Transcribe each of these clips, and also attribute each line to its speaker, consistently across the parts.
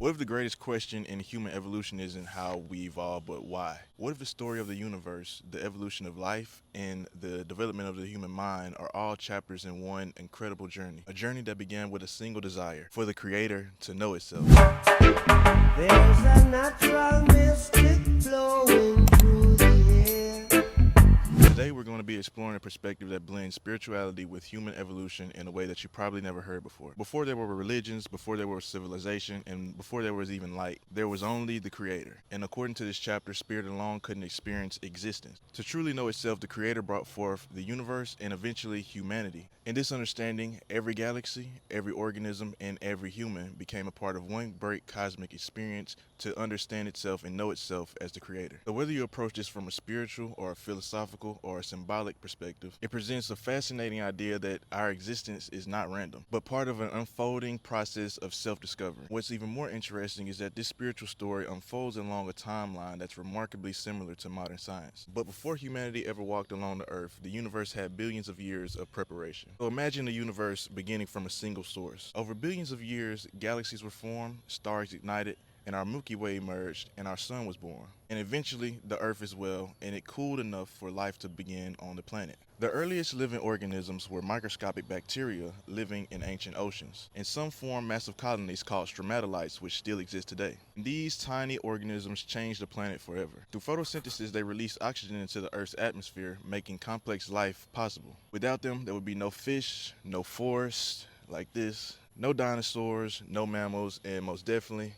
Speaker 1: What if the greatest question in human evolution isn't how we evolved, but why? What if the story of the universe, the evolution of life, and the development of the human mind are all chapters in one incredible journey? A journey that began with a single desire for the Creator to know itself.
Speaker 2: There's a natural mystic flowing through the air.
Speaker 1: Today, we're going to be exploring a perspective that blends spirituality with human evolution in a way that you probably never heard before. Before there were religions, before there was civilization, and before there was even light, there was only the Creator. And according to this chapter, spirit alone couldn't experience existence. To truly know itself, the Creator brought forth the universe and eventually humanity. In this understanding, every galaxy, every organism, and every human became a part of one great cosmic experience to understand itself and know itself as the Creator. So whether you approach this from a spiritual or a philosophical or a symbolic perspective, it presents a fascinating idea that our existence is not random, but part of an unfolding process of self-discovery. What's even more interesting is that this spiritual story unfolds along a timeline that's remarkably similar to modern science. But before humanity ever walked along the earth, the universe had billions of years of preparation. So imagine the universe beginning from a single source. Over billions of years, galaxies were formed, stars ignited, and our Milky Way emerged, and our sun was born. And eventually, the Earth as well, and it cooled enough for life to begin on the planet. The earliest living organisms were microscopic bacteria living in ancient oceans. And some formed massive colonies called stromatolites, which still exist today. These tiny organisms changed the planet forever. Through photosynthesis, they released oxygen into the Earth's atmosphere, making complex life possible. Without them, there would be no fish, no forests like this, no dinosaurs, no mammals, and most definitely,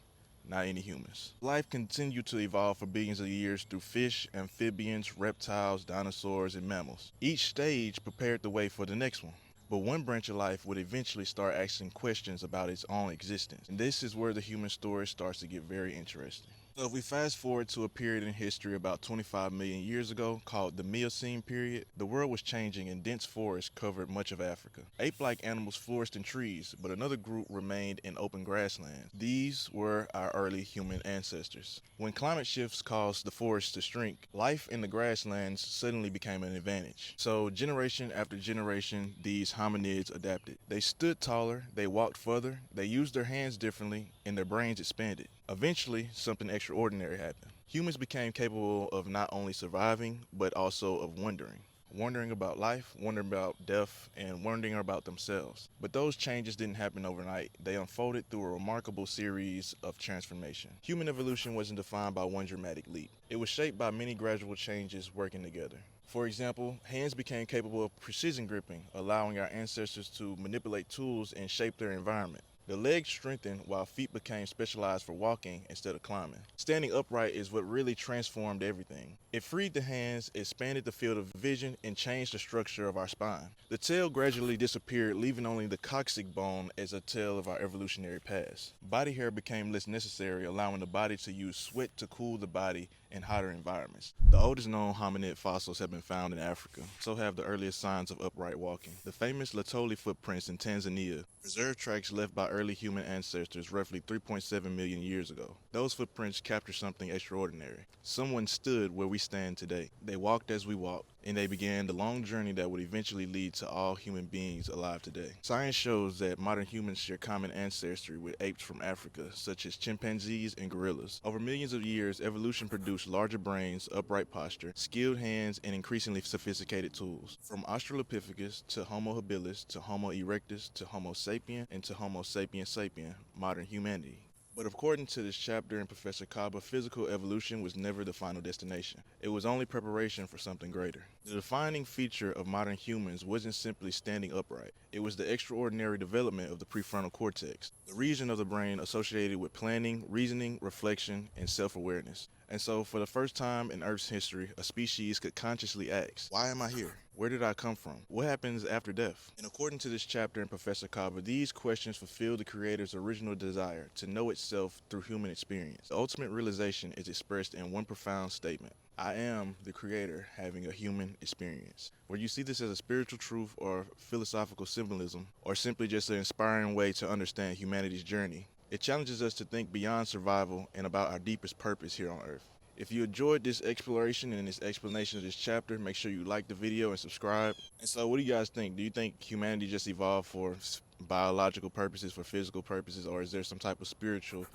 Speaker 1: not any humans. Life continued to evolve for billions of years through fish, amphibians, reptiles, dinosaurs, and mammals. Each stage prepared the way for the next one. But one branch of life would eventually start asking questions about its own existence. And this is where the human story starts to get very interesting. So if we fast forward to a period in history about 25 million years ago called the Miocene period, the world was changing and dense forests covered much of Africa. Ape-like animals flourished in trees, but another group remained in open grasslands. These were our early human ancestors. When climate shifts caused the forests to shrink, life in the grasslands suddenly became an advantage. So generation after generation, these hominids adapted. They stood taller, they walked further, they used their hands differently, and their brains expanded. Eventually, something extraordinary happened. Humans became capable of not only surviving, but also of wondering. Wondering about life, wondering about death, and wondering about themselves. But those changes didn't happen overnight. They unfolded through a remarkable series of transformation. Human evolution wasn't defined by one dramatic leap. It was shaped by many gradual changes working together. For example, hands became capable of precision gripping, allowing our ancestors to manipulate tools and shape their environment. The legs strengthened while feet became specialized for walking instead of climbing. Standing upright is what really transformed everything. It freed the hands, expanded the field of vision, and changed the structure of our spine. The tail gradually disappeared, leaving only the coccyx bone as a tell of our evolutionary past. Body hair became less necessary, allowing the body to use sweat to cool the body in hotter environments. The oldest known hominid fossils have been found in Africa. So have the earliest signs of upright walking. The famous Latoli footprints in Tanzania preserve tracks left by early human ancestors roughly 3.7 million years ago. Those footprints capture something extraordinary. Someone stood where we stand today. They walked as we walk, and they began the long journey that would eventually lead to all human beings alive today. Science shows that modern humans share common ancestry with apes from Africa, such as chimpanzees and gorillas. Over millions of years, evolution produced larger brains, upright posture, skilled hands, and increasingly sophisticated tools. From Australopithecus to Homo habilis to Homo erectus to Homo sapien and to Homo sapiens sapien, modern humanity. But according to this chapter in Professor Kaba, physical evolution was never the final destination. It was only preparation for something greater. The defining feature of modern humans wasn't simply standing upright. It was the extraordinary development of the prefrontal cortex, the region of the brain associated with planning, reasoning, reflection, and self-awareness. And so, for the first time in Earth's history, a species could consciously ask, why am I here? Where did I come from? What happens after death? And according to this chapter in Professor Kaba, these questions fulfill the Creator's original desire to know itself through human experience. The ultimate realization is expressed in one profound statement. I am the Creator having a human experience. Whether you see this as a spiritual truth or philosophical symbolism, or simply just an inspiring way to understand humanity's journey, it challenges us to think beyond survival and about our deepest purpose here on Earth. If you enjoyed this exploration and this explanation of this chapter, make sure you like the video and subscribe. And so what do you guys think? Do you think humanity just evolved for biological purposes, for physical purposes, or is there some type of spiritual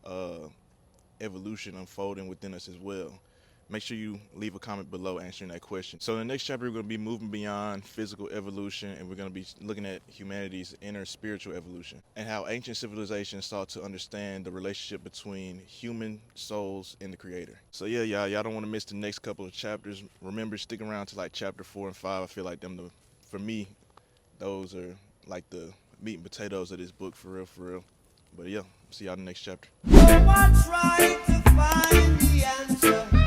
Speaker 1: uh, evolution unfolding within us as well. Make sure you leave a comment below answering that question. So in the next chapter, we're going to be moving beyond physical evolution, and we're going to be looking at humanity's inner spiritual evolution and how ancient civilizations sought to understand the relationship between human souls and the creator. So yeah, y'all don't want to miss the next couple of chapters. Remember, stick around to like chapter 4 and 5. I feel like for me, those are like the meat and potatoes of this book, for real, for real. But yeah, see y'all in the next chapter.
Speaker 2: So I try to find the answer.